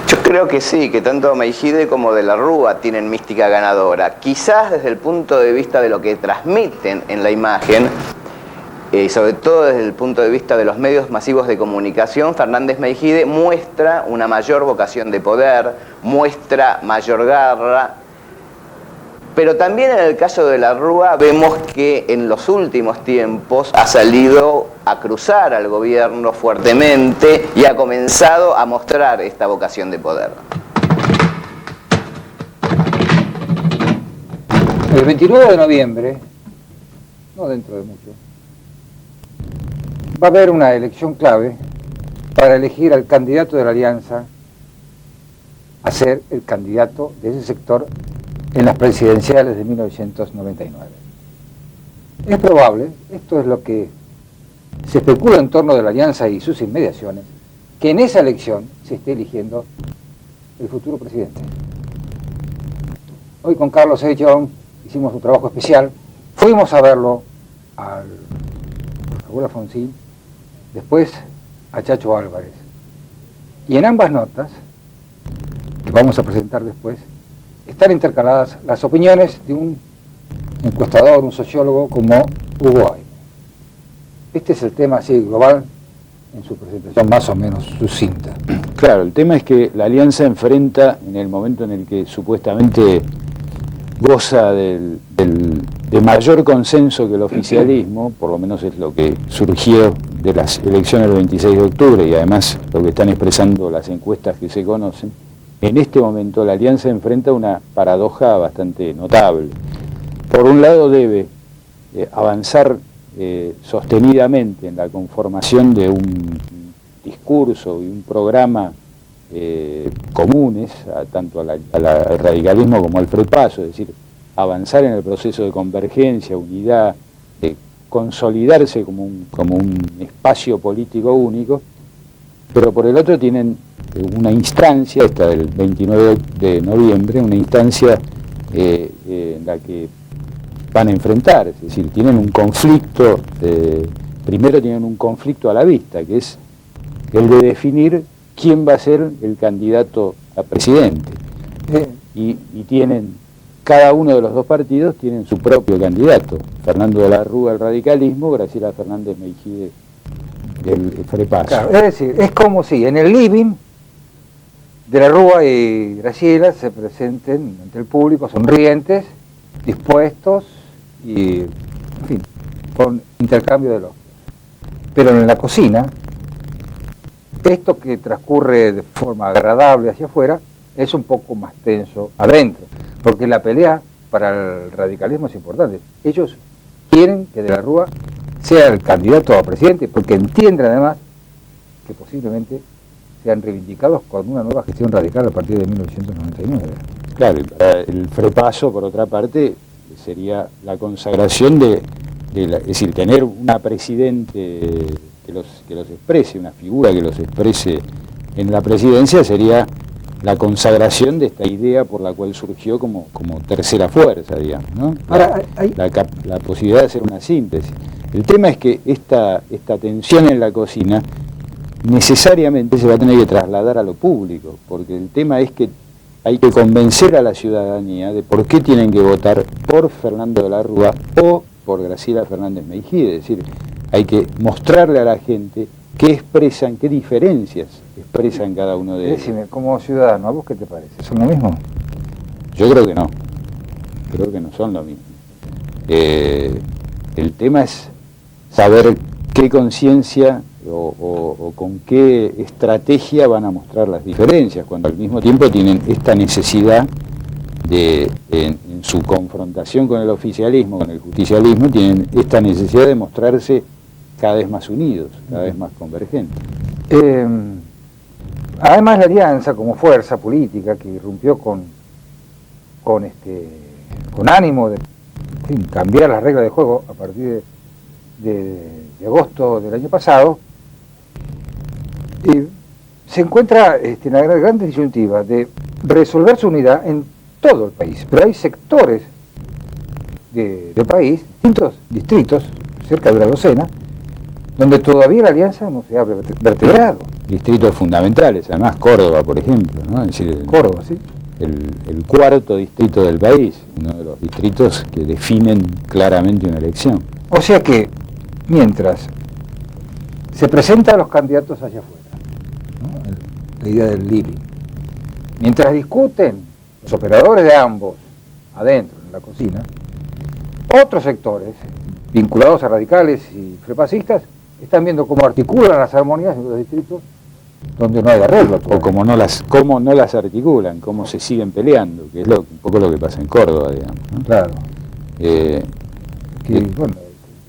Yo creo que sí, que tanto Meijide como De la Rúa tienen mística ganadora. Quizás desde el punto de vista de lo que transmiten en la imagen, y sobre todo desde el punto de vista de los medios masivos de comunicación, Fernández Meijide muestra una mayor vocación de poder, muestra mayor garra, pero también en el caso de La Rúa vemos que en los últimos tiempos ha salido a cruzar al gobierno fuertemente y ha comenzado a mostrar esta vocación de poder. El 29 de noviembre, no dentro de mucho, va a haber una elección clave para elegir al candidato de la Alianza a ser el candidato de ese sector en las presidenciales de 1999. Es probable, esto es lo que se especula en torno de la Alianza y sus inmediaciones, que en esa elección se esté eligiendo el futuro presidente. Hoy con Carlos Eichhorn hicimos un trabajo especial, fuimos a verlo al Raúl Alfonsín, después a Chacho Álvarez. Y en ambas notas, que vamos a presentar después, están intercaladas las opiniones de un encuestador, un sociólogo como Hugo Hay. Este es el tema así global en su presentación más o menos sucinta. Claro, el tema es que la Alianza enfrenta, en el momento en el que supuestamente goza de mayor consenso que el oficialismo, por lo menos es lo que surgió de las elecciones del 26 de octubre y además lo que están expresando las encuestas que se conocen, en este momento la Alianza enfrenta una paradoja bastante notable. Por un lado debe avanzar sostenidamente en la conformación de un discurso y un programa comunes, tanto al radicalismo como al FREPASO, es decir, avanzar en el proceso de convergencia, unidad, consolidarse como un espacio político único, pero por el otro tienen una instancia, esta del 29 de noviembre, una instancia en la que van a enfrentar, es decir, tienen un conflicto, primero tienen un conflicto a la vista, que es el de definir quién va a ser el candidato a presidente. Y tienen, cada uno de los dos partidos tienen su propio candidato, Fernando de la Rúa, el radicalismo, Graciela Fernández Meijide, el FREPASO. Claro, es decir, es como si en el living De la Rúa y Graciela se presenten ante el público sonrientes, dispuestos y, en fin, con intercambio de elogios. Pero en la cocina, esto que transcurre de forma agradable hacia afuera es un poco más tenso adentro, porque la pelea para el radicalismo es importante. Ellos quieren que De la Rúa sea el candidato a presidente, porque entienden además que posiblemente sean reivindicados con una nueva gestión radical a partir de 1999. Claro, el FREPASO, por otra parte, sería la consagración es decir, tener una presidente que los exprese, una figura que los exprese en la presidencia, sería la consagración de esta idea por la cual surgió como tercera fuerza, digamos, ¿no? Ahora, la posibilidad de hacer una síntesis. El tema es que esta tensión en la cocina necesariamente se va a tener que trasladar a lo público, porque el tema es que hay que convencer a la ciudadanía de por qué tienen que votar por Fernando de la Rúa o por Graciela Fernández Meijide. Es decir, hay que mostrarle a la gente qué expresan, qué diferencias expresan cada uno de ellos. Decime, como ciudadano, ¿a vos qué te parece? ¿Son lo mismo? Yo creo que no. Creo que no son lo mismo. El tema es saber qué conciencia o con qué estrategia van a mostrar las diferencias, cuando al mismo tiempo tienen esta necesidad de, en su confrontación con el oficialismo, con el justicialismo, tienen esta necesidad de mostrarse cada vez más unidos, cada vez más convergentes. Además la Alianza como fuerza política que irrumpió con ánimo de, en fin, cambiar las reglas de juego a partir de agosto del año pasado, se encuentra en la gran disyuntiva de resolver su unidad en todo el país, pero hay sectores del país, distintos distritos, cerca de una docena, donde todavía la alianza no se ha vertebrado. Distritos fundamentales, además Córdoba, por ejemplo, ¿no? Es decir, Córdoba, sí. El cuarto distrito del país, uno de los distritos que definen claramente una elección. O sea que, mientras se presentan los candidatos hacia afuera, ¿no? La idea del living, mientras discuten los operadores de ambos adentro, en la cocina, otros sectores, vinculados a radicales y frepacistas, están viendo cómo articulan las armonías en los distritos donde no hay arreglo. O cómo no las articulan, cómo se siguen peleando, que es un poco lo que pasa en Córdoba, digamos, ¿no? Claro. Bueno,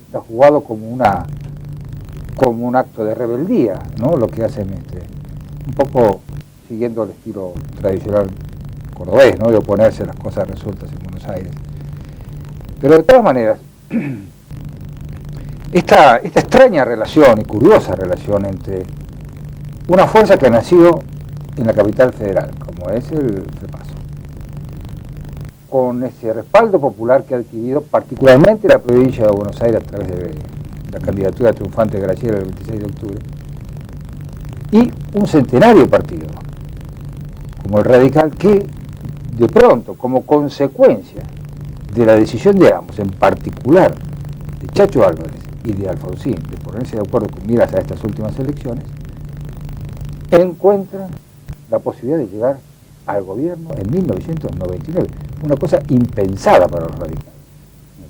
está jugado como un acto de rebeldía, ¿no? Lo que hacen un poco siguiendo el estilo tradicional cordobés, ¿no? De oponerse a las cosas resueltas en Buenos Aires. Pero de todas maneras, esta extraña relación y curiosa relación entre una fuerza que ha nacido en la capital federal, como es el FREPASO, con ese respaldo popular que ha adquirido particularmente la provincia de Buenos Aires a través de la candidatura triunfante de Graciela el 26 de octubre, y un centenario partido, como el Radical, que de pronto, como consecuencia de la decisión de ambos, en particular de Chacho Álvarez y de Alfonsín, de ponerse de acuerdo con miras a estas últimas elecciones, encuentran la posibilidad de llegar al gobierno en 1999, una cosa impensada para los radicales.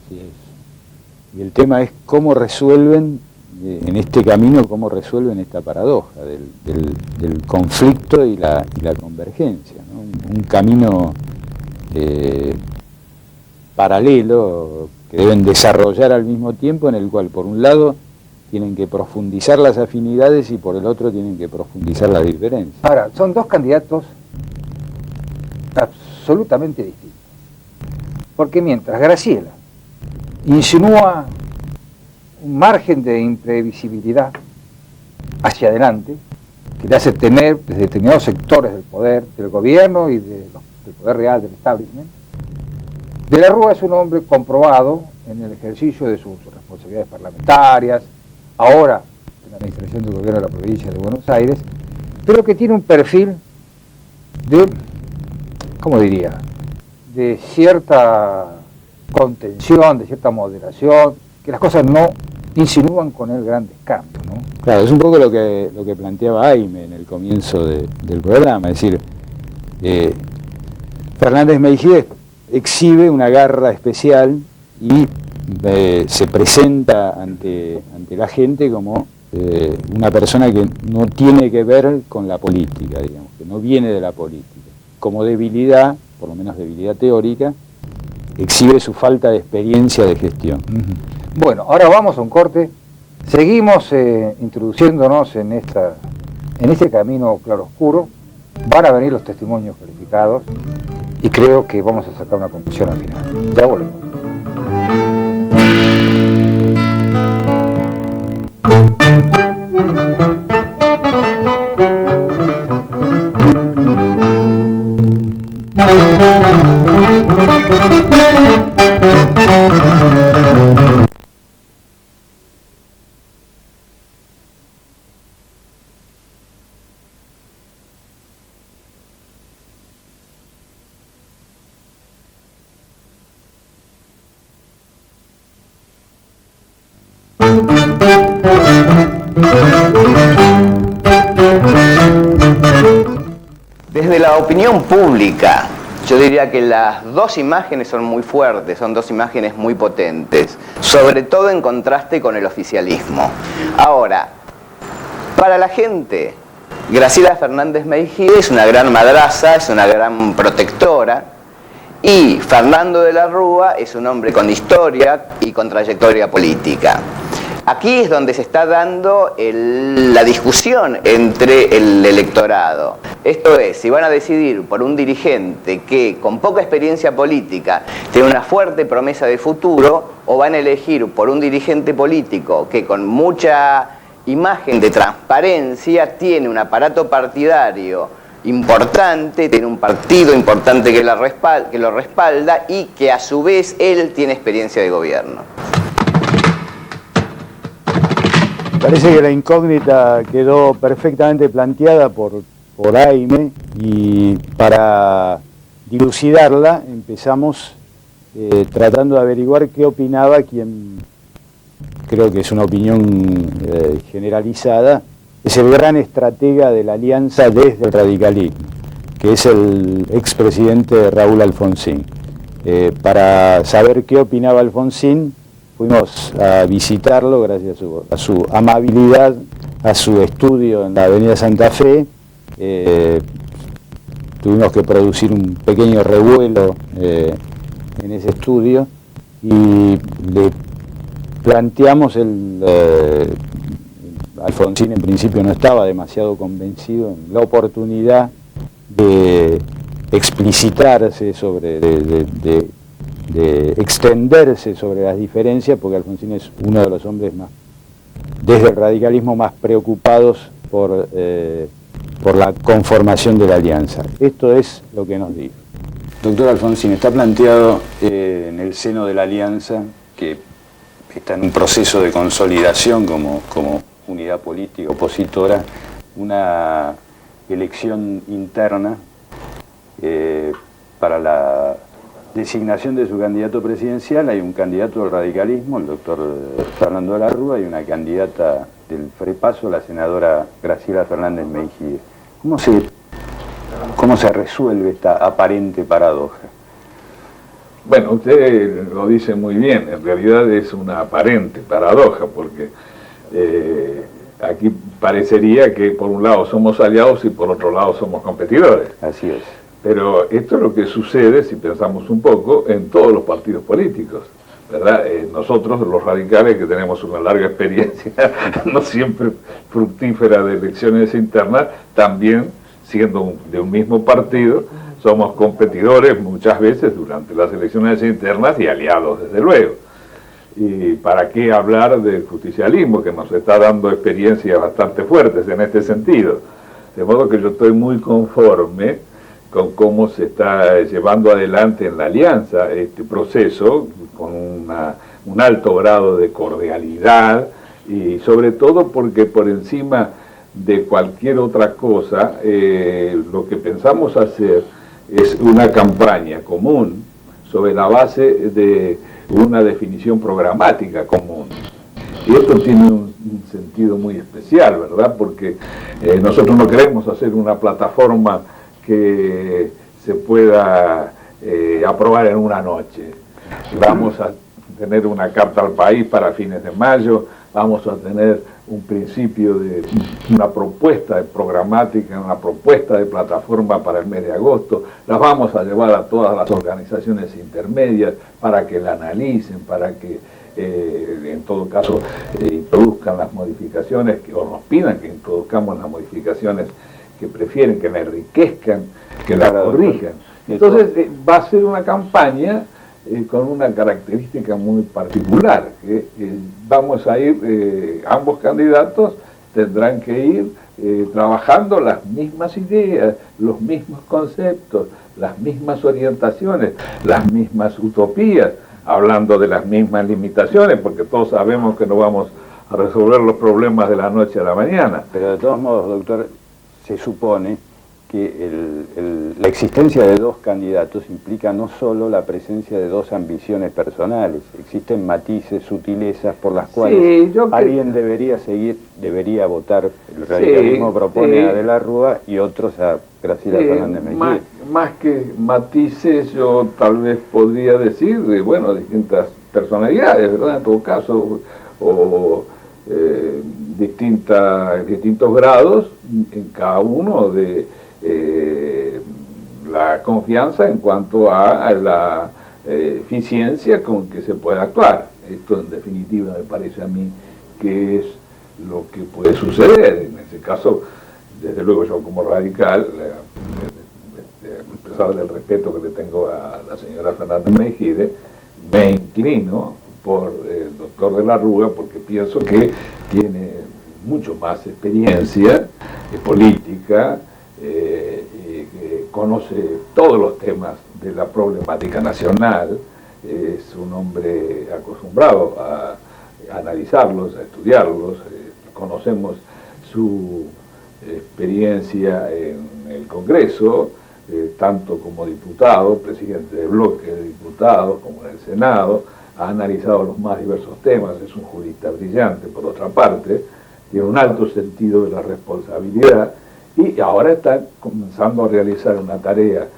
Así es. Y el tema es cómo resuelven, en este camino, cómo resuelven esta paradoja del conflicto y la convergencia, ¿no? Un camino paralelo que deben desarrollar al mismo tiempo, en el cual, por un lado, tienen que profundizar las afinidades y por el otro tienen que profundizar las diferencias. Ahora, son dos candidatos absolutamente distintos. Porque mientras Graciela insinúa un margen de imprevisibilidad hacia adelante, que le hace temer desde determinados sectores del poder, del gobierno y del poder real del establishment, De la Rúa es un hombre comprobado en el ejercicio de sus responsabilidades parlamentarias, ahora en la administración del gobierno de la provincia de Buenos Aires, pero que tiene un perfil de, ¿cómo diría?, de cierta contención, de cierta moderación, que las cosas no insinúan con él grandes cambios, ¿no? Claro, es un poco lo que planteaba Aime en el comienzo del programa, es decir, Fernández Mejide exhibe una garra especial y se presenta ante la gente como una persona que no tiene que ver con la política, digamos, que no viene de la política. Como debilidad, por lo menos debilidad teórica, exhibe su falta de experiencia de gestión. Bueno, ahora vamos a un corte. Seguimos introduciéndonos en este camino claroscuro. Van a venir los testimonios calificados y creo que vamos a sacar una conclusión al final. Ya volvemos. Desde la opinión pública, yo diría que las dos imágenes son muy fuertes, son dos imágenes muy potentes, sobre todo en contraste con el oficialismo. Ahora, para la gente, Graciela Fernández Mejide es una gran madraza, es una gran protectora, y Fernando de la Rúa es un hombre con historia y con trayectoria política. Aquí es donde se está dando la discusión entre el electorado. Esto es, si van a decidir por un dirigente que con poca experiencia política tiene una fuerte promesa de futuro, o van a elegir por un dirigente político que con mucha imagen de transparencia tiene un aparato partidario importante, tiene un partido importante que lo respalda y que a su vez él tiene experiencia de gobierno. parece que la incógnita quedó perfectamente planteada por Aime, y para dilucidarla empezamos tratando de averiguar qué opinaba quien, creo que es una opinión generalizada, es el gran estratega de la alianza desde el radicalismo, que es el expresidente Raúl Alfonsín. Para saber qué opinaba Alfonsín, fuimos a visitarlo gracias a su amabilidad, a su estudio en la Avenida Santa Fe. Tuvimos que producir un pequeño revuelo en ese estudio y le planteamos Alfonsín en principio no estaba demasiado convencido en la oportunidad de explicitarse sobre, de extenderse sobre las diferencias, porque Alfonsín es uno de los hombres más, desde el radicalismo, más preocupados por la conformación de la alianza. Esto es lo que nos dijo. Doctor Alfonsín, está planteado en el seno de la alianza, que está en un proceso de consolidación como unidad política opositora, una elección interna para la designación de su candidato presidencial. Hay un candidato del radicalismo, el doctor Fernando de la Rúa, y una candidata del FREPASO, la senadora Graciela Fernández Meijide. ¿Cómo se resuelve esta aparente paradoja? Bueno, usted lo dice muy bien, en realidad es una aparente paradoja, porque aquí parecería que por un lado somos aliados y por otro lado somos competidores. Así es. Pero esto es lo que sucede, si pensamos un poco, en todos los partidos políticos, ¿verdad? Nosotros, los radicales, que tenemos una larga experiencia, no siempre fructífera, de elecciones internas, también, siendo de un mismo partido, somos competidores muchas veces durante las elecciones internas y aliados, desde luego. ¿Y para qué hablar del justicialismo, que nos está dando experiencias bastante fuertes en este sentido? De modo que yo estoy muy conforme con cómo se está llevando adelante en la alianza este proceso, con un alto grado de cordialidad, y sobre todo porque por encima de cualquier otra cosa, lo que pensamos hacer es una campaña común sobre la base de una definición programática común. Y esto tiene un sentido muy especial, ¿verdad? Porque nosotros no queremos hacer una plataforma que se pueda aprobar en una noche. Vamos a tener una carta al país para fines de mayo, vamos a tener un principio de una propuesta programática, una propuesta de plataforma para el mes de agosto, las vamos a llevar a todas las organizaciones intermedias para que la analicen, para que en todo caso introduzcan las modificaciones, o nos pidan que introduzcamos las modificaciones que prefieren, que la enriquezcan, que la corrijan. Entonces va a ser una campaña con una característica muy particular, que vamos a ir, ambos candidatos tendrán que ir trabajando las mismas ideas, los mismos conceptos, las mismas orientaciones, las mismas utopías, hablando de las mismas limitaciones, porque todos sabemos que no vamos a resolver los problemas de la noche a la mañana. Pero de todos modos, doctor, se supone que la existencia de dos candidatos implica no solo la presencia de dos ambiciones personales, existen matices, sutilezas por las cuales alguien debería votar. El radicalismo propone a De la Rúa y otros a Graciela Fernández Meijide. Más que matices, yo tal vez podría decir distintas personalidades, ¿verdad? En todo caso, o distintos grados en cada uno de la confianza en cuanto a la eficiencia con que se puede actuar. Esto en definitiva me parece a mí que es lo que puede suceder. En ese caso, desde luego yo como radical, a pesar del respeto que le tengo a la señora Fernández Meijide, me inclino por el doctor De la Rúa, porque pienso que tiene mucho más experiencia política, que conoce todos los temas de la problemática nacional, es un hombre acostumbrado a analizarlos, a estudiarlos, conocemos su experiencia en el Congreso, tanto como diputado, presidente de bloque de diputados, como en el Senado, ha analizado los más diversos temas, es un jurista brillante por otra parte, tiene un alto sentido de la responsabilidad y ahora está comenzando a realizar una tarea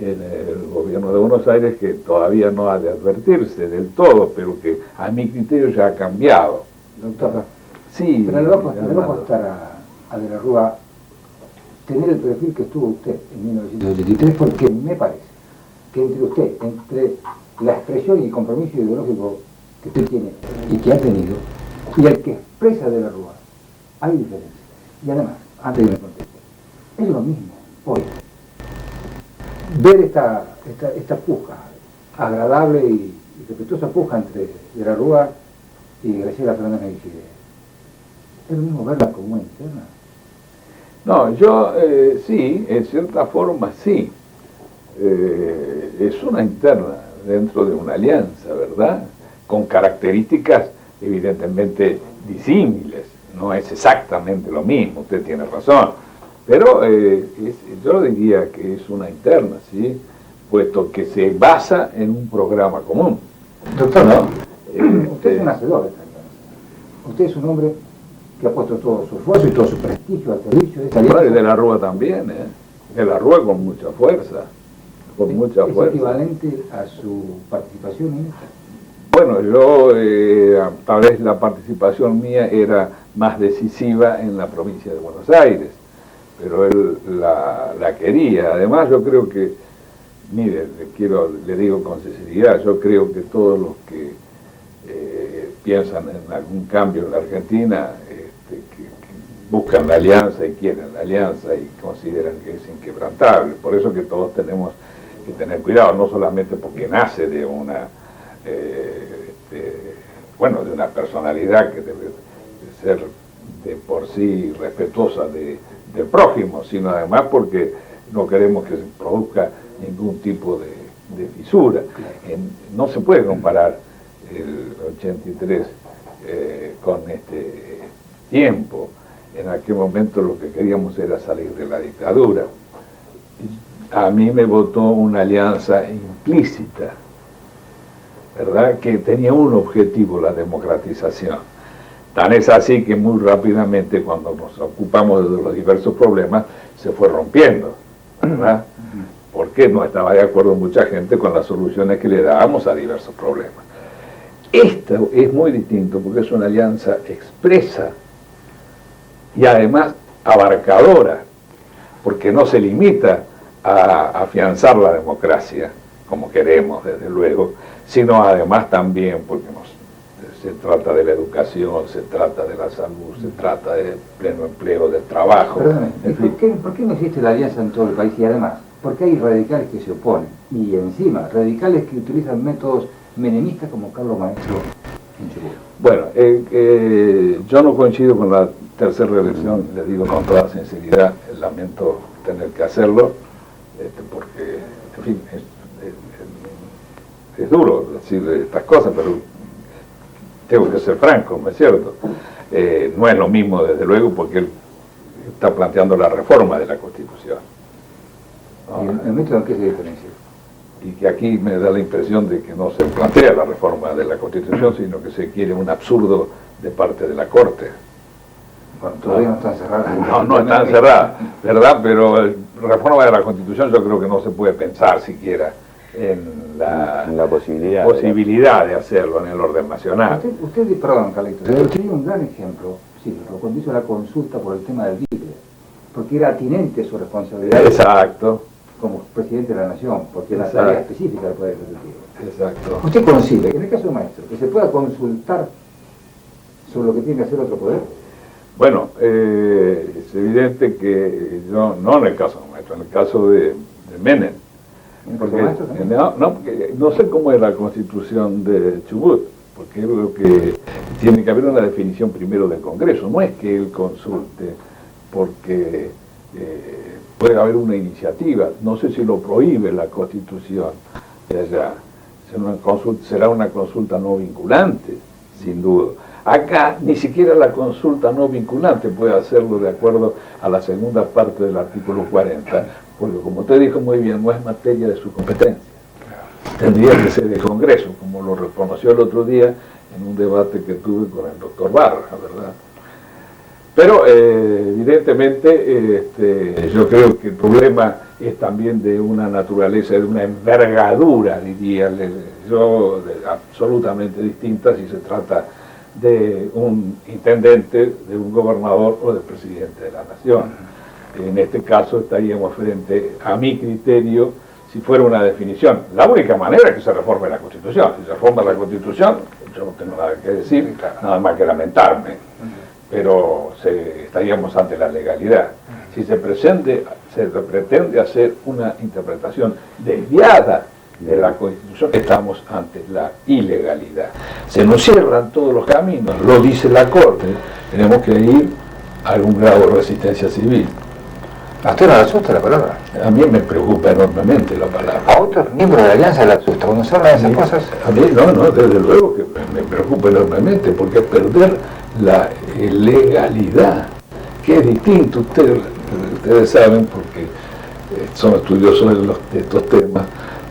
en el gobierno de Buenos Aires que todavía no ha de advertirse del todo, pero que a mi criterio ya ha cambiado. Doctor, Sí, pero le va a costar a De la Rúa tener el perfil que tuvo usted en 1983, porque me parece que entre la expresión y el compromiso ideológico que usted tiene y que ha tenido, y el que expresa De la Rúa, hay diferencia. Y además, antes de que me conteste, es lo mismo hoy ver esta puja agradable y respetuosa puja entre De la Rúa y Graciela Fernández Meijide. Es lo mismo verla como una interna. No, yo sí, en cierta forma sí. Es una interna dentro de una alianza, ¿verdad? Con características evidentemente disímiles. No es exactamente lo mismo, usted tiene razón. Pero yo diría que es una interna, ¿sí? Puesto que se basa en un programa común. Doctor, ¿no? Usted es un hacedor de esta alianza. Usted es un hombre que ha puesto todo su esfuerzo y todo su prestigio al servicio de esta alianza. Y De la Rúa también, ¿eh? De la Rúa con mucha fuerza. Con mucha ¿Es fuerza. equivalente a su participación en esto? Bueno, yo tal vez la participación mía era más decisiva en la provincia de Buenos Aires, pero él la quería. Además yo creo que, mire, le digo con sinceridad, yo creo que todos los que piensan en algún cambio en la Argentina, que buscan la alianza y quieren la alianza y consideran que es inquebrantable. Por eso que todos tenemos que tener cuidado, no solamente porque nace de una de una personalidad que debe de ser de por sí respetuosa del prójimo, sino además porque no queremos que se produzca ningún tipo de fisura. No se puede comparar el 83 con este tiempo. En aquel momento lo que queríamos era salir de la dictadura. A mí me votó una alianza implícita, ¿verdad?, que tenía un objetivo, la democratización. Tan es así que muy rápidamente, cuando nos ocupamos de los diversos problemas, se fue rompiendo, ¿verdad? Porque no estaba de acuerdo mucha gente con las soluciones que le dábamos a diversos problemas. Esto es muy distinto porque es una alianza expresa y además abarcadora, porque no se limita a afianzar la democracia, como queremos, desde luego, sino además también porque se trata de la educación, se trata de la salud, se trata del pleno empleo, del trabajo. Perdóname, En fin. ¿por qué no existe la alianza en todo el país? Y además, ¿por qué hay radicales que se oponen? Y encima, radicales que utilizan métodos menemistas como Carlos Maestro en Chubut. Bueno, yo no coincido con la tercera reelección, le digo con toda sinceridad, lamento tener que hacerlo, porque, en fin, es duro decir estas cosas, pero tengo que ser franco, ¿no es cierto? No es lo mismo, desde luego, porque él está planteando la reforma de la Constitución. ¿Y el método en qué se diferencia? Y que aquí me da la impresión de que no se plantea la reforma de la Constitución, sino que se quiere un absurdo de parte de la Corte. Bueno, todavía no están cerradas. No están cerradas, ¿verdad? Pero la reforma de la Constitución yo creo que no se puede pensar siquiera en la posibilidad de hacerlo en el orden nacional. Perdón, Carlitos, usted tiene un gran ejemplo, sí, cuando hizo la consulta por el tema del libre, porque era atinente su responsabilidad. Exacto. Como presidente de la Nación, porque es la Exacto. tarea específica del Poder Ejecutivo. Exacto. ¿Usted concibe, en el caso de Maestro, que se pueda consultar sobre lo que tiene que hacer otro poder? Bueno, es evidente que yo, no en el caso de Maestro, en el caso de Menem. Porque, porque no sé cómo es la Constitución de Chubut, porque creo que tiene que haber una definición primero del Congreso. No es que él consulte, porque puede haber una iniciativa, no sé si lo prohíbe la Constitución de allá. Será una consulta no vinculante, sin duda. Acá ni siquiera la consulta no vinculante puede hacerlo de acuerdo a la segunda parte del artículo 40, porque como usted dijo muy bien, no es materia de su competencia. Tendría que ser el Congreso, como lo reconoció el otro día en un debate que tuve con el doctor Barra, ¿verdad? Pero evidentemente yo creo que el problema es también de una naturaleza, de una envergadura, diría yo, absolutamente distinta si se trata de un intendente, de un gobernador o del presidente de la nación. En este caso estaríamos frente, a mi criterio, si fuera una definición. La única manera es que se reforme la Constitución. Si se reforma la Constitución, yo no tengo nada que decir, nada más que lamentarme. Pero estaríamos ante la legalidad. Si se pretende hacer una interpretación desviada de la Constitución, estamos ante la ilegalidad. Se nos cierran todos los caminos, lo dice la Corte, tenemos que ir a algún grado de resistencia civil. ¿A usted no le asusta la palabra? A mí me preocupa enormemente la palabra. ¿A otros miembros de la Alianza le asusta cuando se hablan de esas cosas? A mí no, desde luego que me preocupa enormemente, porque es perder la legalidad, que es distinto, ustedes saben, porque son estudiosos de estos temas,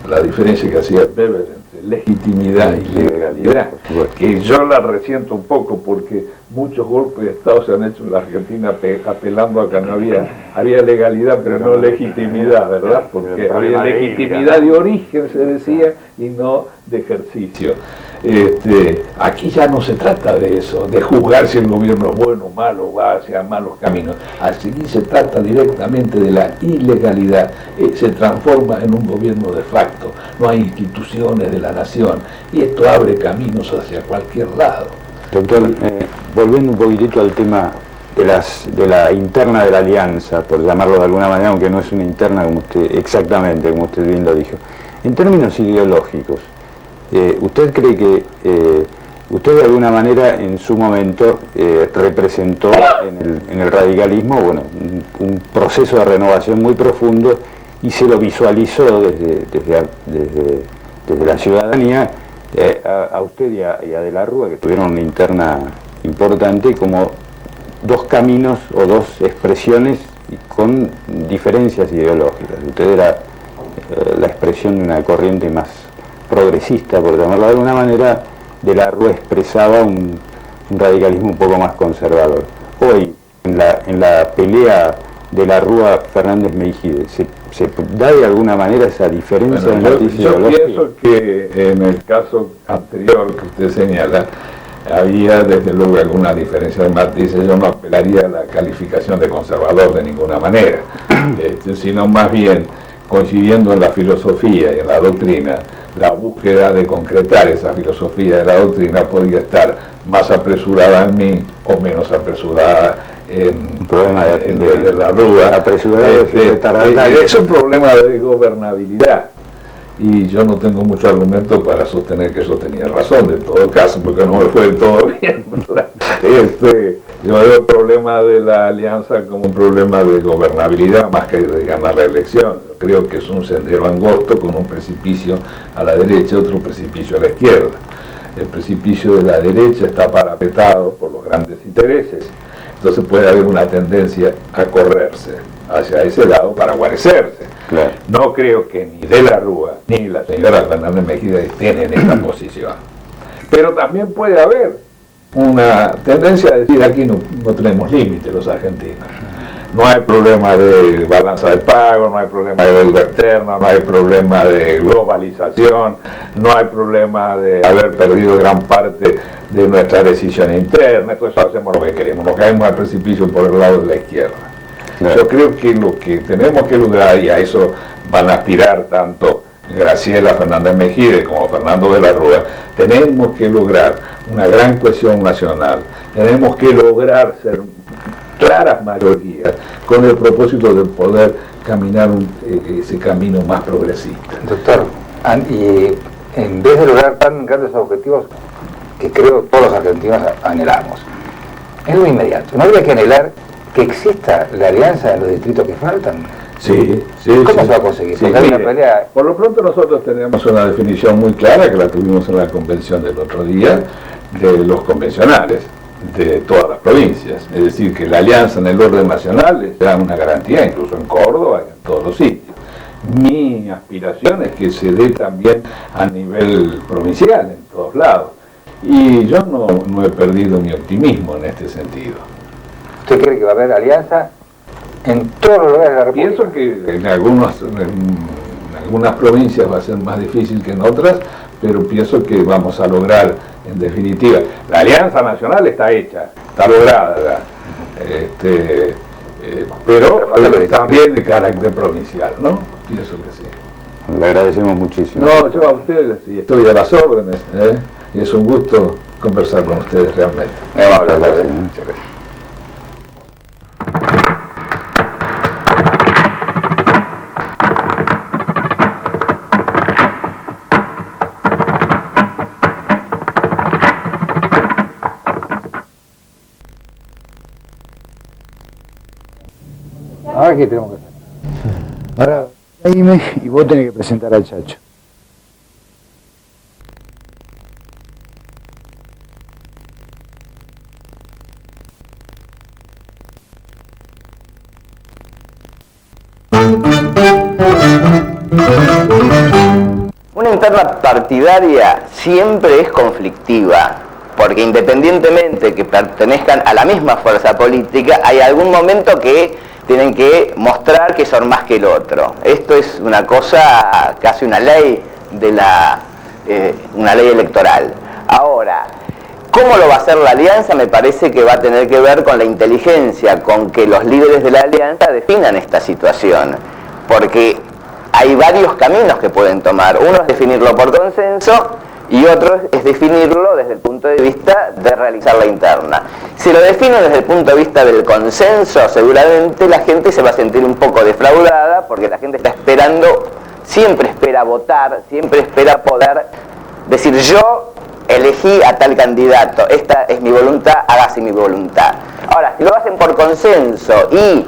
la diferencia que hacía Weber entre legitimidad y legalidad, que yo la resiento un poco porque muchos golpes de Estado se han hecho en la Argentina apelando a que no había legalidad pero no legitimidad, ¿verdad? Porque había legitimidad de origen, se decía, y no de ejercicio. Aquí ya no se trata de eso, de juzgar si el gobierno es bueno o malo, va hacia malos caminos. Aquí se trata directamente de la ilegalidad. Se transforma en un gobierno de facto, no hay instituciones de la nación, y esto abre caminos hacia cualquier lado. Doctor, volviendo un poquitito al tema de la interna de la alianza, por llamarlo de alguna manera, aunque no es una interna como usted bien lo dijo. En términos ideológicos, ¿usted cree que usted de alguna manera en su momento representó en el radicalismo, bueno, un proceso de renovación muy profundo y se lo visualizó desde la ciudadanía, a usted y a De la Rúa, que tuvieron una interna importante, como dos caminos o dos expresiones con diferencias ideológicas? Usted era la expresión de una corriente más progresista, por llamarlo de alguna manera. De la Rúa expresaba un radicalismo un poco más conservador. Hoy, en la pelea de la Rúa Fernández-Meijide, ¿se da de alguna manera esa diferencia en la ideológica? Yo pienso que en el caso anterior que usted señala, había desde luego alguna diferencia de matices. Yo no apelaría a la calificación de conservador de ninguna manera, sino más bien coincidiendo en la filosofía y en la doctrina. La búsqueda de concretar esa filosofía de la doctrina podría estar más apresurada en mí o menos apresurada en de la Rúa. Es un problema de gobernabilidad, y yo no tengo mucho argumento para sostener que eso tenía razón, de todo caso, porque no me fue del todo bien, ¿verdad? Yo veo el problema de la alianza como un problema de gobernabilidad más que de ganar la elección. Creo que es un sendero angosto con un precipicio a la derecha y otro precipicio a la izquierda. El precipicio de la derecha está parapetado por los grandes intereses, entonces puede haber una tendencia a correrse hacia ese lado para guarecerse. Claro. No creo que ni De la Rúa ni la señora Fernández Meijide estén en esta posición. Pero también puede haber una tendencia a decir: aquí no tenemos límites los argentinos. No hay problema de balanza de pago, no hay problema de deuda externa, no hay problema de globalización, no hay problema de haber perdido gran parte de nuestra decisión interna. Entonces hacemos lo que queremos, nos caemos al precipicio por el lado de la izquierda. Yo creo que lo que tenemos que lograr, y a eso van a aspirar tanto Graciela Fernández Meijide como Fernando de la Rúa, tenemos que lograr una gran cohesión nacional, tenemos que lograr ser claras mayorías con el propósito de poder caminar ese camino más progresista. Doctor, y en vez de lograr tan grandes objetivos que creo todos los argentinos anhelamos, es lo inmediato, ¿no habría que anhelar que exista la alianza en los distritos que faltan? Sí. ¿Cómo se va a conseguir? Sí, hay una pelea. Por lo pronto nosotros tenemos una definición muy clara, que la tuvimos en la convención del otro día, de los convencionales de todas las provincias. Es decir, que la alianza en el orden nacional les da una garantía, incluso en Córdoba y en todos los sitios. Mi aspiración es que se dé también a nivel provincial, en todos lados. Y yo no he perdido mi optimismo en este sentido. ¿Usted cree que va a haber alianza en todos los lugares de la República? Pienso que en algunas provincias va a ser más difícil que en otras, pero pienso que vamos a lograr, en definitiva, la alianza nacional está hecha, está lograda, pero también de carácter provincial, ¿no? Pienso que sí. Le agradecemos muchísimo. No, yo a ustedes, y estoy a las órdenes, y es un gusto conversar con ustedes realmente. Muchas gracias. Ahora, ¿qué tenemos que hacer? Ahora, Jaime, y vos tenés que presentar al Chacho. Una interna partidaria siempre es conflictiva, porque independientemente que pertenezcan a la misma fuerza política, hay algún momento que tienen que mostrar que son más que el otro. Esto es una cosa, casi una ley una ley electoral. Ahora, ¿cómo lo va a hacer la alianza? Me parece que va a tener que ver con la inteligencia, con que los líderes de la alianza definan esta situación, porque hay varios caminos que pueden tomar. Uno es definirlo por consenso y otro es definirlo desde el punto de vista de realizar la interna. Si lo definen desde el punto de vista del consenso, seguramente la gente se va a sentir un poco defraudada, porque la gente está esperando, siempre espera votar, siempre espera poder decir: yo elegí a tal candidato, esta es mi voluntad, hágase mi voluntad. Ahora, si lo hacen por consenso y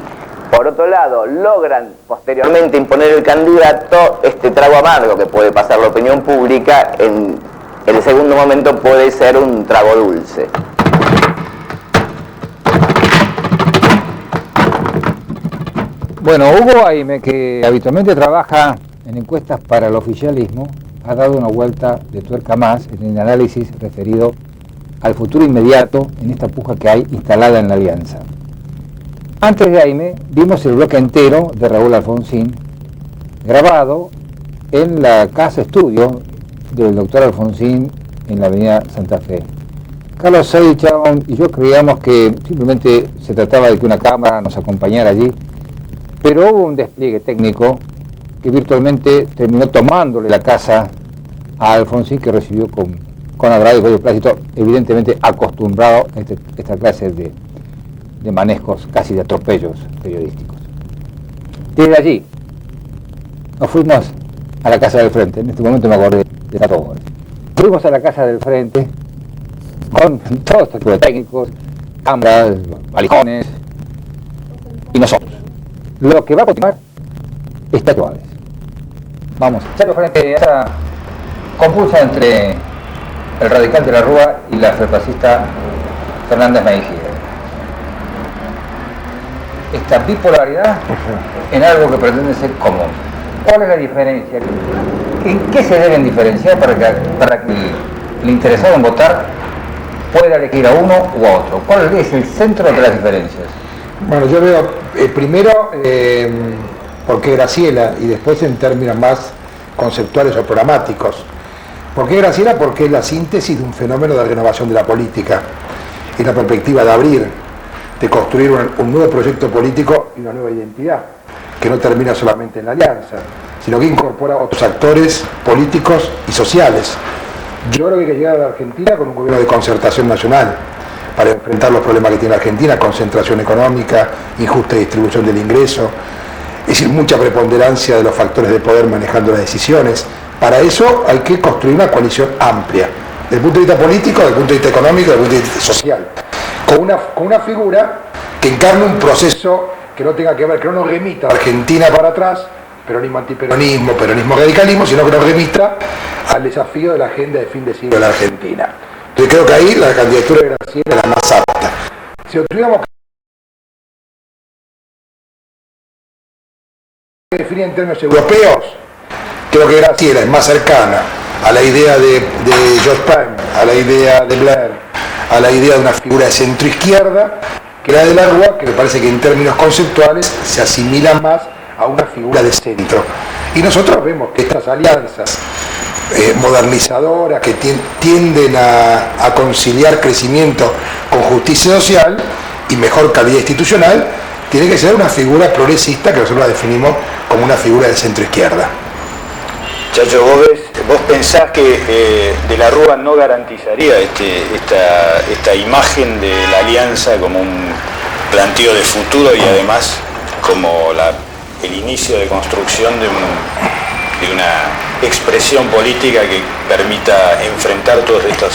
por otro lado logran posteriormente imponer el candidato, este trago amargo que puede pasar la opinión pública, en el segundo momento puede ser un trago dulce. Bueno, Hugo Jaime, que habitualmente trabaja en encuestas para el oficialismo, ha dado una vuelta de tuerca más en el análisis referido al futuro inmediato en esta puja que hay instalada en la alianza. Antes de Jaime, vimos el bloque entero de Raúl Alfonsín, grabado en la casa estudio del doctor Alfonsín en la avenida Santa Fe. Carlos Seichon y yo creíamos que simplemente se trataba de que una cámara nos acompañara allí, pero hubo un despliegue técnico que virtualmente terminó tomándole la casa a Alfonsín, que recibió con agrado y beneplácito, evidentemente acostumbrado a esta clase de manejos, casi de atropellos periodísticos. Desde allí nos fuimos a la Casa del Frente. En este momento me acordé de Tato Bores. Fuimos a la Casa del Frente con todos estos tipos de técnicos, cámaras, balcones y nosotros. Lo que va a continuar está actuales. Vamos, echarlo frente a esa compulsa entre el radical de la Rúa y la fascista Fernández Mejía. Esta bipolaridad en algo que pretende ser común. ¿Cuál es la diferencia? ¿En qué se deben diferenciar para que el interesado en votar pueda elegir a uno u a otro? ¿Cuál es el centro de las diferencias? Bueno, yo veo primero por qué Graciela, y después en términos más conceptuales o programáticos. ¿Por qué Graciela? Porque es la síntesis de un fenómeno de renovación de la política y la perspectiva de abrir, de construir un nuevo proyecto político y una nueva identidad, que no termina solamente en la alianza, sino que incorpora otros actores políticos y sociales. Yo creo que hay que llegar a la Argentina con un gobierno de concertación nacional para enfrentar los problemas que tiene la Argentina: concentración económica, injusta distribución del ingreso, es decir, mucha preponderancia de los factores de poder manejando las decisiones. Para eso hay que construir una coalición amplia, desde el punto de vista político, desde el punto de vista económico, desde el punto de vista social, con una figura que encarne un proceso que no tenga que ver, que no nos remita a Argentina para atrás, peronismo, antiperonismo, peronismo, radicalismo, sino que nos remita al desafío de la agenda de fin de siglo de la Argentina. Entonces creo que ahí la candidatura de Graciela es la más apta. Si lo tuviéramos que definir en términos europeos, creo que Graciela es más cercana a la idea de George Penn, a la idea de Blair, a la idea de una figura de centro-izquierda, que la de la Rúa, que me parece que en términos conceptuales se asimila más a una figura de centro. Y nosotros vemos que estas alianzas modernizadoras que tienden a conciliar crecimiento con justicia social y mejor calidad institucional, tiene que ser una figura progresista que nosotros la definimos como una figura de centro-izquierda. Chacho, vos pensás que De la Rúa no garantizaría esta imagen de la alianza como un planteo de futuro y además como el inicio de construcción de una expresión política que permita enfrentar todos estos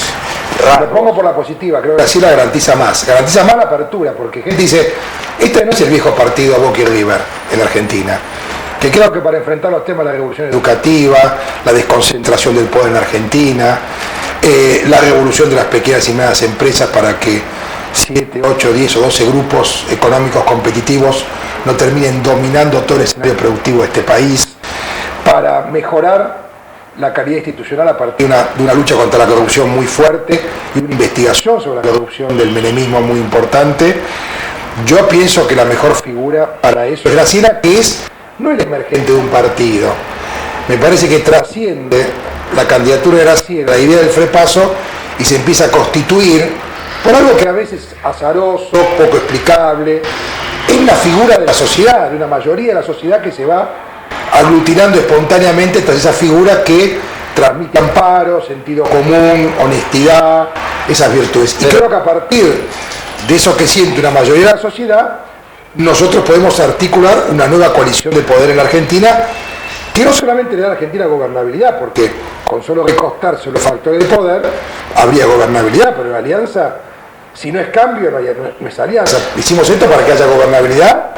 rasgos? Me pongo por la positiva, creo que así la garantiza más la apertura, porque gente dice, este no es el viejo partido Boca y River en Argentina, que creo que para enfrentar los temas de la revolución educativa, la desconcentración del poder en Argentina, la revolución de las pequeñas y medianas empresas para que 7, 8, 10 o 12 grupos económicos competitivos no terminen dominando todo el escenario productivo de este país, para mejorar la calidad institucional a partir de una lucha contra la corrupción muy fuerte y una investigación sobre la corrupción del menemismo muy importante. Yo pienso que la mejor figura para eso es Graciela, que no es el emergente de un partido. Me parece que trasciende la candidatura de Graciela, la idea del frepaso, y se empieza a constituir por algo que a veces es azaroso, poco explicable, es la figura de la sociedad, de una mayoría de la sociedad que se va aglutinando espontáneamente tras esa figura que transmite amparo, sentido común, honestidad, esas virtudes. Y creo que a partir de eso que siente una mayoría de la sociedad, nosotros podemos articular una nueva coalición de poder en la Argentina, que no solamente le da a la Argentina gobernabilidad, porque con solo recostarse los factores de poder habría gobernabilidad, pero la alianza, si no es cambio, no es alianza. Hicimos esto para que haya gobernabilidad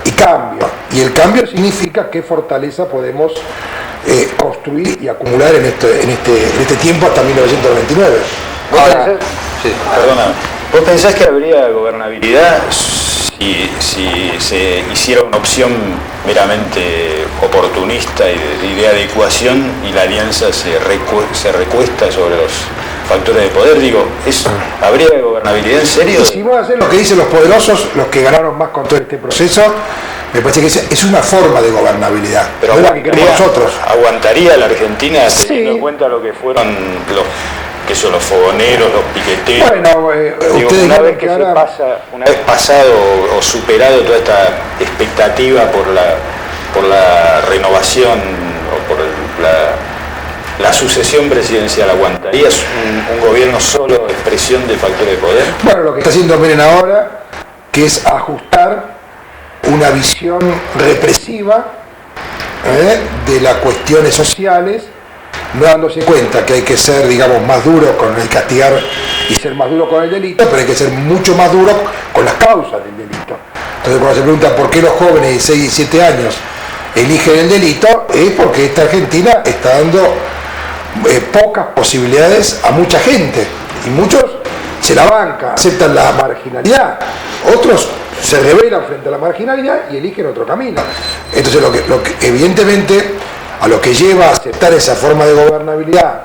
y cambio. Y el cambio significa qué fortaleza podemos construir y acumular en este tiempo hasta 1999. Ahora, sí, perdóname. ¿Vos pensás que habría gobernabilidad si se hiciera una opción meramente oportunista y de adecuación y la alianza se recuesta sobre los factores de poder? Digo, ¿habría gobernabilidad en serio? Si vos haces lo que dicen los poderosos, los que ganaron más con todo este proceso, me parece que es una forma de gobernabilidad. Pero no es la que queremos nosotros. ¿Aguantaría la Argentina teniendo Sí. en cuenta lo que fueron los fogoneros, los piqueteros? Bueno, Digo, ustedes una vez que una vez pasado o superado toda esta expectativa por la renovación o por la sucesión presidencial, ¿aguantarías un gobierno solo de expresión de factores de poder? Bueno, lo que está haciendo Menem ahora, que es ajustar una visión represiva de las cuestiones sociales, no dándose cuenta que hay que ser, digamos, más duro con el castigar y ser más duro con el delito, pero hay que ser mucho más duro con las causas del delito. Entonces, cuando se pregunta por qué los jóvenes de 6 y 7 años eligen el delito, es porque esta Argentina está dando pocas posibilidades a mucha gente, y muchos se la bancan, aceptan la marginalidad, otros se rebelan frente a la marginalidad y eligen otro camino. Entonces, lo que evidentemente a lo que lleva a aceptar esa forma de gobernabilidad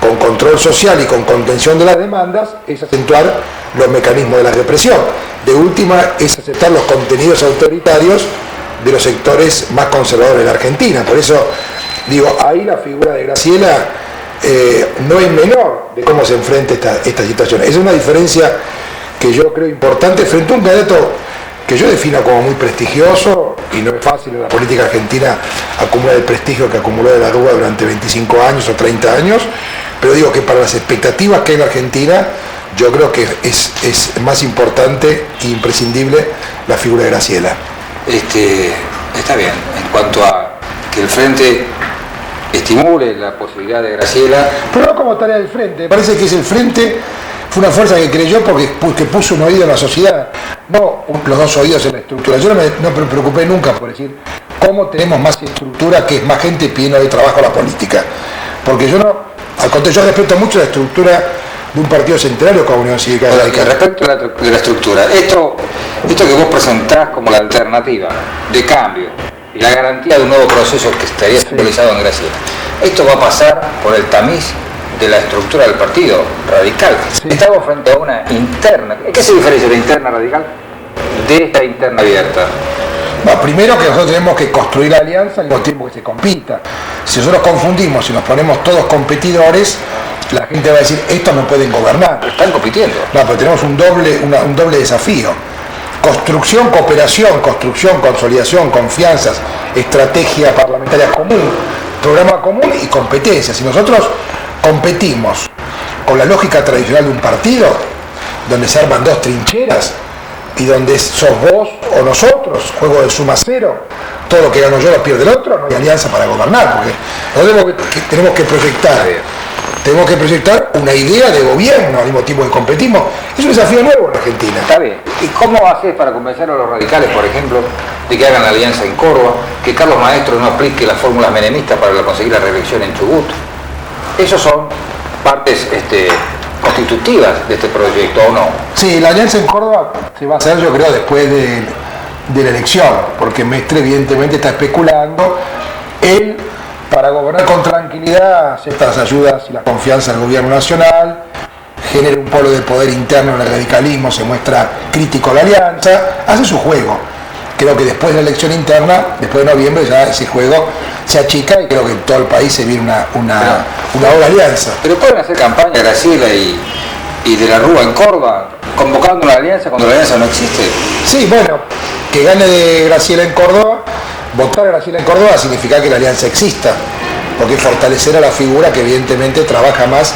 con control social y con contención de las demandas es acentuar los mecanismos de la represión. De última, es aceptar los contenidos autoritarios de los sectores más conservadores de la Argentina. Por eso digo, ahí la figura de Graciela no es menor de cómo se enfrenta esta situación. Es una diferencia que yo creo importante frente a un candidato que yo defino como muy prestigioso, y no es fácil en la política argentina acumular el prestigio que acumuló De la Rúa durante 25 años o 30 años, pero digo que para las expectativas que hay en Argentina, yo creo que es más importante e imprescindible la figura de Graciela. Está bien, en cuanto a que el Frente estimule la posibilidad de Graciela. Pero no como tarea del Frente, me parece que es el Frente, fue una fuerza que creyó porque puso un oído en la sociedad, no los dos oídos en la estructura. Yo no me preocupé nunca por decir cómo tenemos más estructura, que es más gente pidiendo de trabajo a la política, porque yo no, al contrario, yo respeto mucho la estructura de un partido centenario como Unión Cívica Radical. Respecto de la estructura, esto que vos presentás como la alternativa de cambio y la garantía de un nuevo proceso que estaría simbolizado en Graciela, esto va a pasar por el tamiz de la estructura del partido radical. Sí. Estamos frente a una interna. ¿Qué se diferencia de la interna radical de esta interna abierta? No, primero que nosotros tenemos que construir la alianza al mismo tiempo que se compita. Si nosotros confundimos y nos ponemos todos competidores, la gente va a decir, estos no pueden gobernar. Están compitiendo. No, pero tenemos un doble desafío. Construcción, cooperación, consolidación, confianzas, estrategia parlamentaria común, programa común y competencia. Si nosotros competimos con la lógica tradicional de un partido, donde se arman dos trincheras, y donde sos vos o nosotros, juego de suma cero, todo lo que gano yo lo pierde el otro, no hay alianza para gobernar, porque nosotros tenemos que proyectar una idea de gobierno al mismo tiempo que competimos. Es un desafío nuevo en Argentina. Está bien. ¿Y cómo haces para convencer a los radicales, por ejemplo, de que hagan la alianza en Córdoba, que Carlos Maestro no aplique las fórmulas menemistas para conseguir la reelección en Chubut? Esos son partes constitutivas de este proyecto, ¿o no? Sí, la alianza en Córdoba se va a hacer, yo creo, después de la elección, porque Mestre evidentemente está especulando. Él, para gobernar con tranquilidad, acepta las ayudas y la confianza del gobierno nacional, genera un polo de poder interno en el radicalismo, se muestra crítico a la alianza, hace su juego. Creo que después de la elección interna, después de noviembre, ya ese juego se achica y creo que en todo el país se viene una ola alianza. Pero pueden hacer campaña Graciela y de la Rúa en Córdoba, convocando una alianza cuando la alianza no existe. Sí, bueno, que gane de Graciela en Córdoba, votar a Graciela en Córdoba significa que la alianza exista, porque fortalecerá la figura que evidentemente trabaja más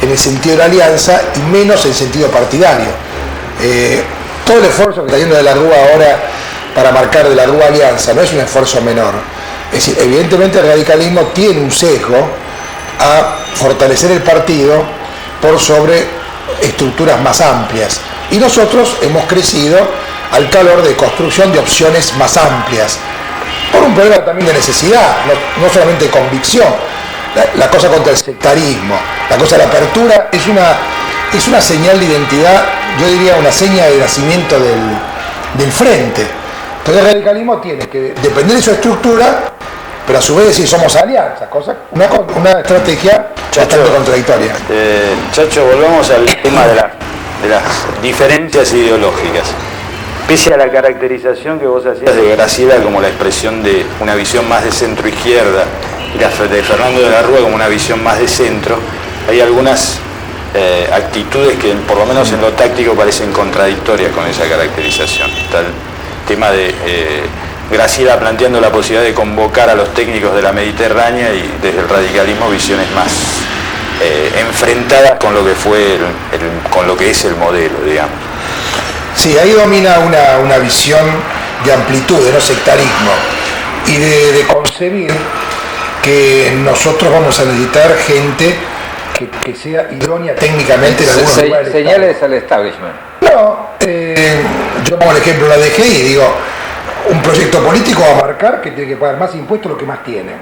en el sentido de la alianza y menos en sentido partidario. Todo el esfuerzo que está haciendo de la Rúa ahora para marcar de la Rúa alianza no es un esfuerzo menor. Es decir, evidentemente el radicalismo tiene un sesgo a fortalecer el partido por sobre estructuras más amplias. Y nosotros hemos crecido al calor de construcción de opciones más amplias, por un problema también de necesidad, no solamente de convicción. La cosa contra el sectarismo, la cosa de la apertura es una señal de identidad, yo diría una seña de nacimiento del frente. Entonces el radicalismo tiene que depender de su estructura, pero a su vez decir somos alianza, una estrategia bastante contradictoria. Chacho, volvamos al tema de las diferencias ideológicas. Pese a la caracterización que vos hacías de Graciela como la expresión de una visión más de centro-izquierda y la de Fernando de la Rúa como una visión más de centro, hay algunas actitudes que por lo menos en lo táctico parecen contradictorias con esa caracterización. Está el tema de Graciela planteando la posibilidad de convocar a los técnicos de la Mediterránea y desde el radicalismo visiones más enfrentadas con lo que fue con lo que es el modelo, digamos. Sí, ahí domina una visión de amplitud, de no sectarismo y de concebir que nosotros vamos a necesitar gente que sea idónea técnicamente en algunos lugares. Señales al establishment. No, yo pongo el ejemplo de la DGI y digo, un proyecto político va a marcar que tiene que pagar más impuestos de lo que más tiene.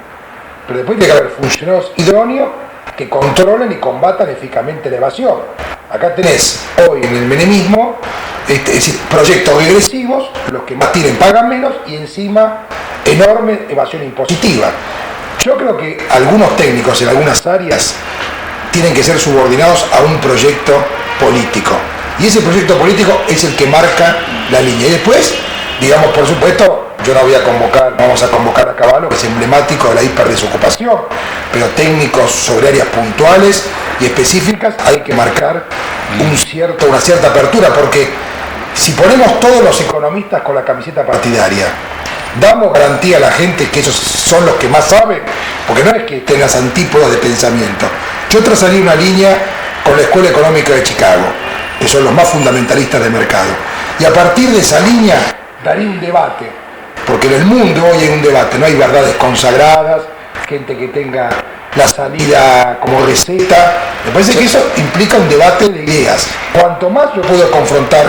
Pero después tiene que haber funcionarios idóneos que controlen y combatan eficazmente la evasión. Acá tenés hoy en el menemismo es decir, proyectos regresivos, los que más tienen pagan menos y encima enorme evasión impositiva. Yo creo que algunos técnicos en algunas áreas tienen que ser subordinados a un proyecto político. Y ese proyecto político es el que marca la línea. Y después, digamos, por supuesto, vamos a convocar a Cavallo, que es emblemático de la hiperdesocupación, pero técnicos sobre áreas puntuales y específicas hay que marcar una cierta apertura, porque si ponemos todos los economistas con la camiseta partidaria, damos garantía a la gente que ellos son los que más saben, porque no es que estén las antípodas de pensamiento. Yo trazaría una línea con la Escuela Económica de Chicago, que son los más fundamentalistas de mercado, y a partir de esa línea daría un debate, porque en el mundo hoy hay un debate, no hay verdades consagradas, gente que tenga la salida como receta. Me parece que eso implica un debate de ideas. Cuanto más yo puedo confrontar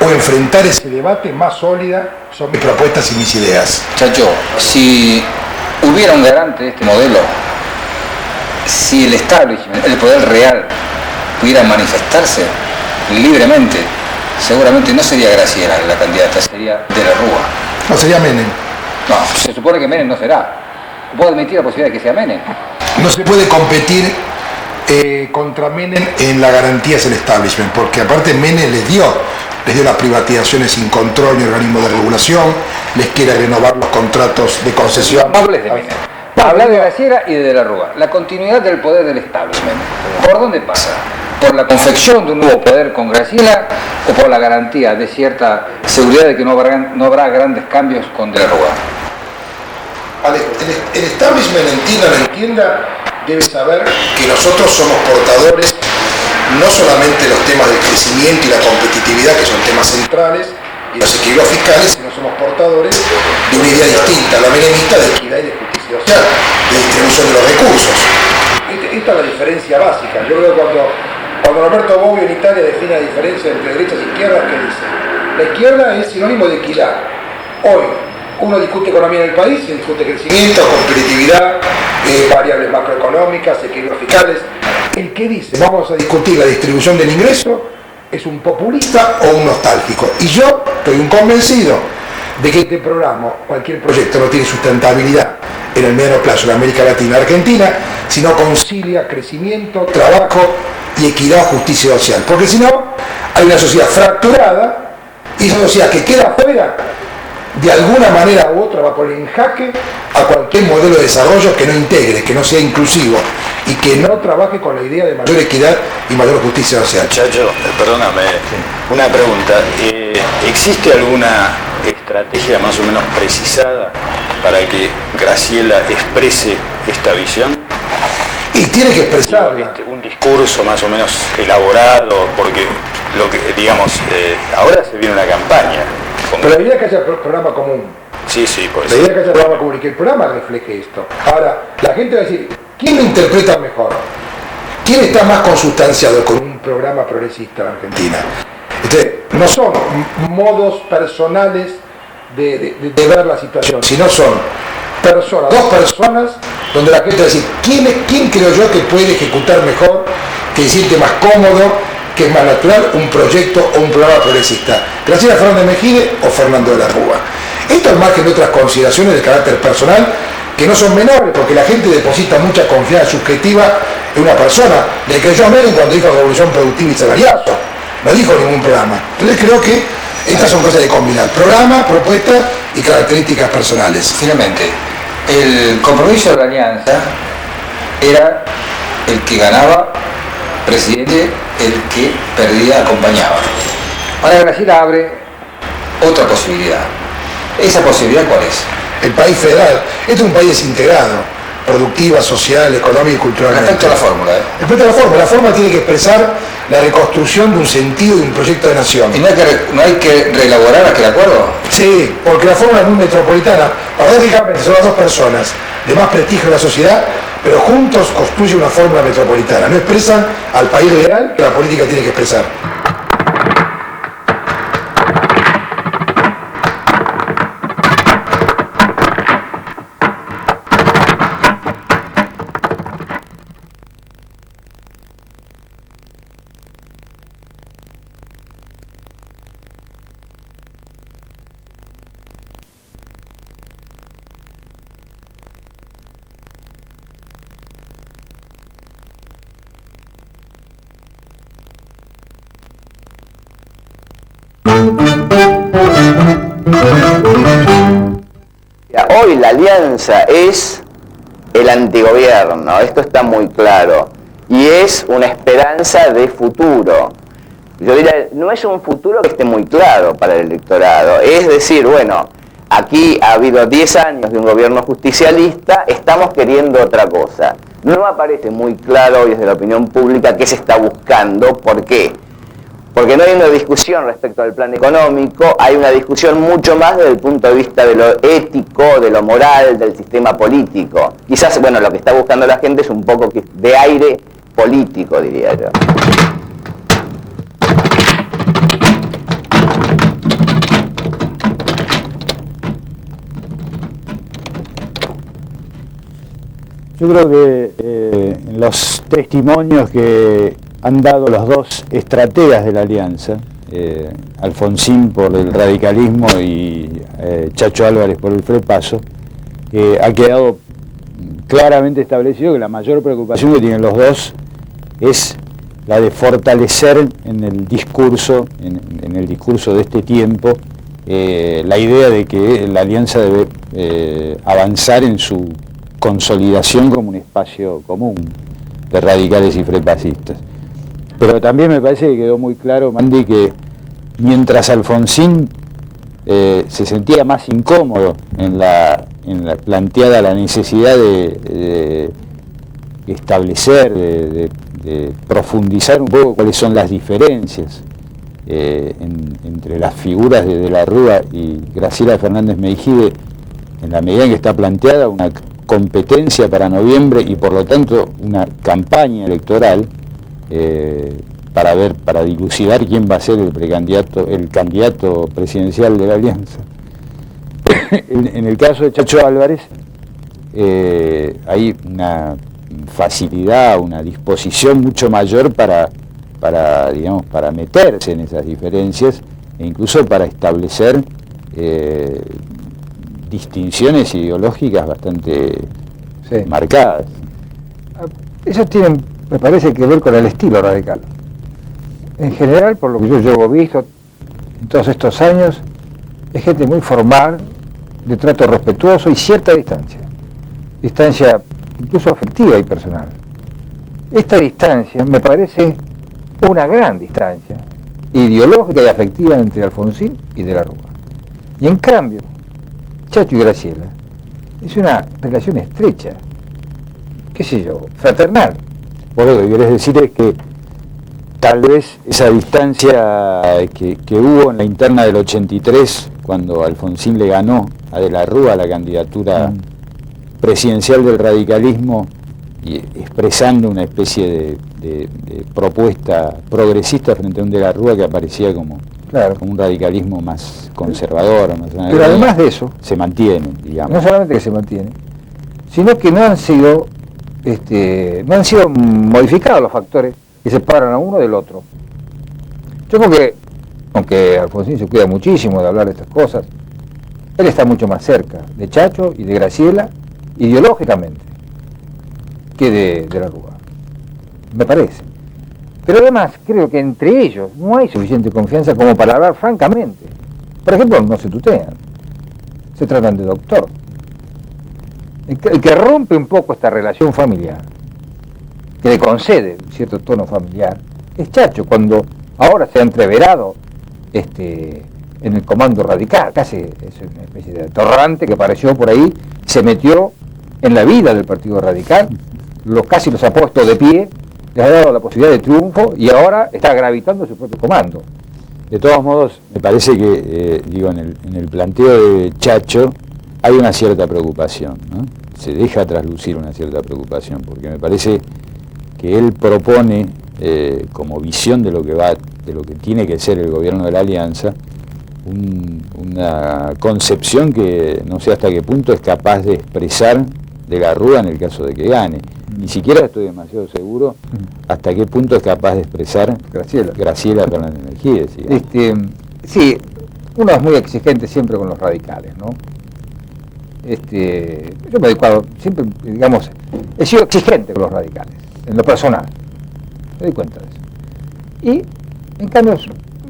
o enfrentar ese debate, más sólida son mis propuestas y mis ideas. Chacho, si hubiera un garante de este modelo, si el establishment, el poder real, pudieran manifestarse libremente, seguramente no sería Graciela la candidata, sería De la Rúa. No, sería Menem. No, se supone que Menem no será. ¿Puedo admitir la posibilidad de que sea Menem? No se puede competir contra Menem en la garantía del establishment, porque aparte Menem les dio las privatizaciones sin control ni organismo de regulación, les quiere renovar los contratos de concesión. No hables de Menem. Hablar de Graciela y de la Rúa. La continuidad del poder del establishment. ¿Por dónde pasa? ¿Por la confección de un nuevo poder con Graciela o por la garantía de cierta seguridad de que no habrá grandes cambios con De la Rúa? El establishment, entienda o no entienda, debe saber que nosotros somos portadores no solamente de los temas del crecimiento y la competitividad, que son temas centrales, y los equilibrios fiscales, sino somos portadores de una idea distinta, la menemista, de equidad y de justicia social, de distribución de los recursos. Esta es la diferencia básica. Yo creo que cuando Roberto Bobbio en Italia define la diferencia entre derechas e izquierdas, ¿qué dice? La izquierda es sinónimo de equidad. Hoy uno discute economía en el país, se discute crecimiento, competitividad, variables macroeconómicas, equilibrios fiscales. El que dice vamos a discutir la distribución del ingreso es un populista o un nostálgico. Y yo estoy un convencido de que este programa, cualquier proyecto, no tiene sustentabilidad en el mediano plazo en América Latina y Argentina, si no concilia crecimiento, trabajo y equidad, justicia social. Porque si no, hay una sociedad fracturada y esa sociedad que queda fuera, de alguna manera u otra va a poner en jaque a cualquier modelo de desarrollo que no integre, que no sea inclusivo y que no trabaje con la idea de mayor equidad y mayor justicia social. Chacho, perdóname, una pregunta. ¿Existe alguna estrategia más o menos precisada para que Graciela exprese esta visión? Y tiene que expresarla. Un discurso más o menos elaborado, porque lo que digamos, ahora se viene una campaña. Pero la idea es que haya programa común. Sí, pues. La idea es que haya programa común y que el programa refleje esto. Ahora, la gente va a decir, ¿quién lo interpreta mejor? ¿Quién está más consustanciado con un programa progresista en Argentina? Entonces, no son modos personales de ver la situación, sino son dos personas, donde la gente va a decir, ¿quién creo yo que puede ejecutar mejor, que se siente más cómodo, que es más natural un proyecto o un programa progresista? ¿Graciela Fernández Mejide o Fernando de la Rúa? Esto al margen de otras consideraciones de carácter personal que no son menores, porque la gente deposita mucha confianza subjetiva en una persona. Le creyó a Menem cuando dijo revolución productiva y salariazo, no dijo ningún programa. Entonces creo que estas son cosas de combinar: programa, propuesta y características personales. Finalmente, el compromiso de la alianza era el que ganaba presidente, el que perdía acompañaba. Ahora Graciela abre otra posibilidad. ¿Esa posibilidad cuál es? El país federal. Este es un país desintegrado, productiva, social, económica y culturalmente. Respecto a la fórmula. Respecto a la fórmula tiene que expresar la reconstrucción de un sentido, de un proyecto de nación. ¿Y no hay que reelaborar aquel acuerdo? Sí, porque la fórmula es muy metropolitana. Paradójicamente son las dos personas de más prestigio en la sociedad, pero juntos construyen una fórmula metropolitana. No expresan al país real que la política tiene que expresar. Hoy la alianza es el antigobierno, esto está muy claro, y es una esperanza de futuro. Yo diría, no es un futuro que esté muy claro para el electorado, es decir, bueno, aquí ha habido 10 años de un gobierno justicialista, estamos queriendo otra cosa. No aparece muy claro hoy desde la opinión pública qué se está buscando, ¿por qué? Porque no hay una discusión respecto al plan económico, hay una discusión mucho más desde el punto de vista de lo ético, de lo moral, del sistema político. Quizás, bueno, lo que está buscando la gente es un poco de aire político, diría yo. Yo creo que en los testimonios que han dado los dos estrategas de la alianza, Alfonsín por el radicalismo y Chacho Álvarez por el FREPASO, ha quedado claramente establecido que la mayor preocupación que tienen los dos es la de fortalecer en el discurso, en el discurso de este tiempo, la idea de que la alianza debe avanzar en su consolidación como un espacio común de radicales y frepasistas. Pero también me parece que quedó muy claro, Mandy, que mientras Alfonsín se sentía más incómodo en la planteada la necesidad de establecer, de profundizar un poco cuáles son las diferencias entre las figuras de la Rúa y Graciela Fernández Meijide, en la medida en que está planteada una competencia para noviembre y por lo tanto una campaña electoral para dilucidar quién va a ser el candidato presidencial de la alianza. En el caso de Chacho Álvarez hay una facilidad, una disposición mucho mayor para meterse en esas diferencias e incluso para establecer distinciones ideológicas bastante marcadas. Eso tiene, me parece, que ver con el estilo radical. En general, por lo que yo llevo visto en todos estos años, es gente muy formal, de trato respetuoso y cierta distancia incluso afectiva y personal. Esta distancia me parece una gran distancia ideológica y afectiva entre Alfonsín y de la Rúa. Y en cambio, Chacho y Graciela es una relación estrecha, qué sé yo, fraternal. Vos lo que querés decir es que tal vez esa distancia que hubo en la interna del 83, cuando Alfonsín le ganó a de la Rúa la candidatura presidencial del radicalismo y expresando una especie de propuesta progresista frente a un de la Rúa que aparecía como un radicalismo más conservador. Pero además de eso, se mantiene, digamos. No solamente que se mantiene, sino que no han sido modificados los factores que separan a uno del otro. Yo creo que, aunque Alfonsín se cuida muchísimo de hablar de estas cosas, él está mucho más cerca de Chacho y de Graciela ideológicamente que de la Rúa, me parece. Pero además creo que entre ellos no hay suficiente confianza como para hablar francamente. Por ejemplo, no se tutean, se tratan de doctor. El que rompe un poco esta relación familiar, que le concede un cierto tono familiar, es Chacho, cuando ahora se ha entreverado en el comando radical, casi es una especie de atorrante que apareció por ahí, se metió en la vida del Partido Radical, casi los ha puesto de pie, les ha dado la posibilidad de triunfo y ahora está gravitando su propio comando. De todos modos, me parece que, en el planteo de Chacho hay una cierta preocupación, ¿no? Se deja traslucir una cierta preocupación, porque me parece que él propone, como visión de lo que tiene que ser el gobierno de la Alianza, una concepción que no sé hasta qué punto es capaz de expresar de la Rúa en el caso de que gane. Ni siquiera estoy demasiado seguro hasta qué punto es capaz de expresar Graciela Fernández Meijide. Sí, uno es muy exigente siempre con los radicales, ¿no? Yo me adecuado, siempre, digamos, he sido exigente con los radicales, en lo personal, me doy cuenta de eso. Y, en cambio,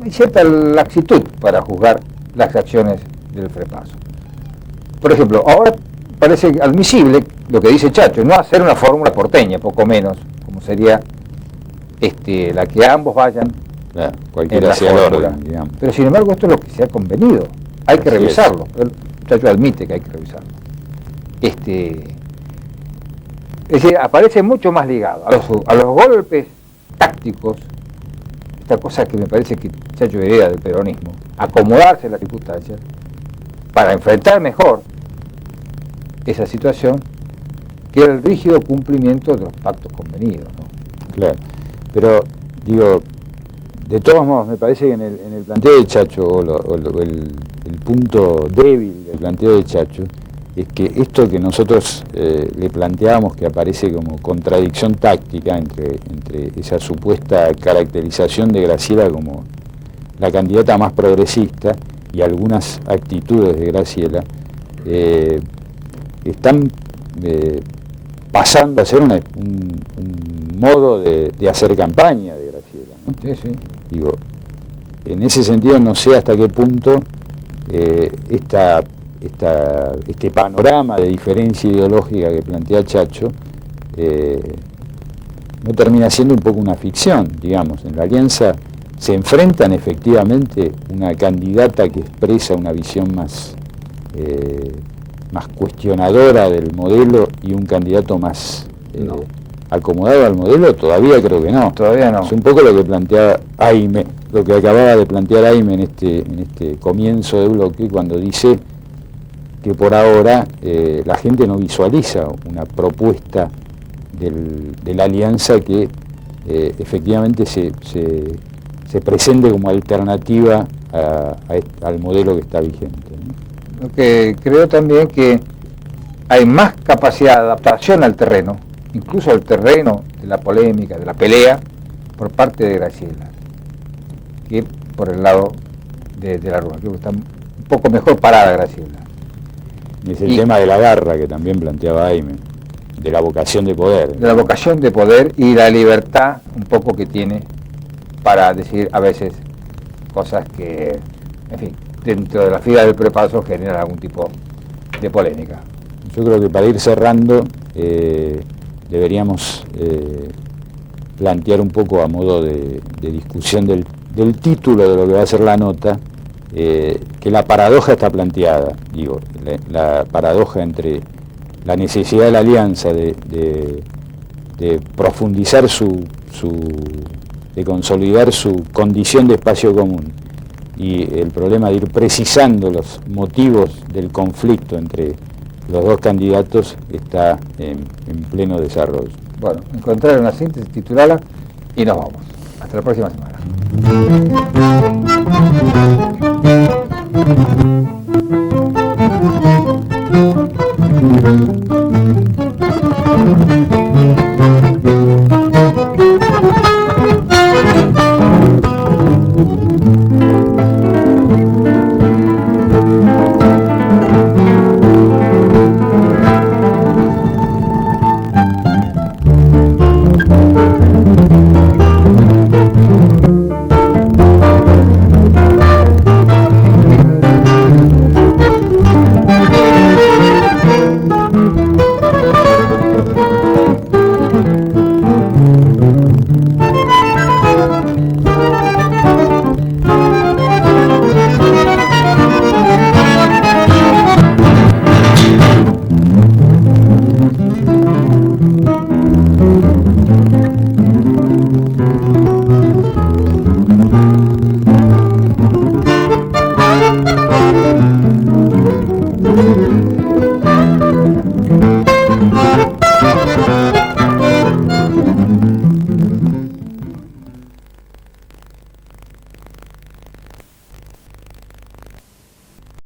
hay cierta laxitud para juzgar las acciones del FREPASO. Por ejemplo, ahora parece admisible lo que dice Chacho, no hacer una fórmula porteña, poco menos, como sería la que ambos vayan cualquiera hacia el orden, digamos. Pero sin embargo esto es lo que se ha convenido, hay que revisarlo. Chacho admite que hay que revisarlo. Es decir, aparece mucho más ligado a los golpes tácticos, esta cosa que me parece que Chacho hereda del peronismo, acomodarse en las circunstancias para enfrentar mejor esa situación, que era el rígido cumplimiento de los pactos convenidos, ¿no? Claro, pero de todos modos me parece que en el planteo de Chacho, el punto débil del planteo de Chacho, es que esto que nosotros le planteábamos, que aparece como contradicción táctica entre esa supuesta caracterización de Graciela como la candidata más progresista y algunas actitudes de Graciela, están pasando a ser un modo de hacer campaña de Graciela, ¿no? Sí, sí. Digo, en ese sentido no sé hasta qué punto este panorama de diferencia ideológica que plantea Chacho no termina siendo un poco una ficción, digamos. En la alianza se enfrentan efectivamente una candidata que expresa una visión más cuestionadora del modelo y un candidato más acomodado al modelo. Todavía creo que no. Todavía no. Es un poco lo que planteaba Aime, lo que acababa de plantear Aime en este comienzo de bloque, cuando dice que por ahora la gente no visualiza una propuesta de la alianza que efectivamente se presente como alternativa al modelo que está vigente, ¿no? Lo que creo también que hay más capacidad de adaptación al terreno, incluso al terreno de la polémica, de la pelea, por parte de Graciela, que por el lado de la Rúa. Creo que está un poco mejor parada Graciela. Es el tema de la garra que también planteaba Aime, de la vocación de poder. De la vocación de poder y la libertad un poco que tiene para decir a veces cosas que, en fin, dentro de la fila del prepaso generan algún tipo de polémica. Yo creo que para ir cerrando deberíamos plantear un poco a modo de discusión del título de lo que va a ser la nota, que la paradoja está planteada, digo, la paradoja entre la necesidad de la alianza de profundizar de consolidar su condición de espacio común y el problema de ir precisando los motivos del conflicto entre los dos candidatos está en pleno desarrollo. Bueno, encontrar una síntesis, titularla y nos vamos. Hasta la próxima semana.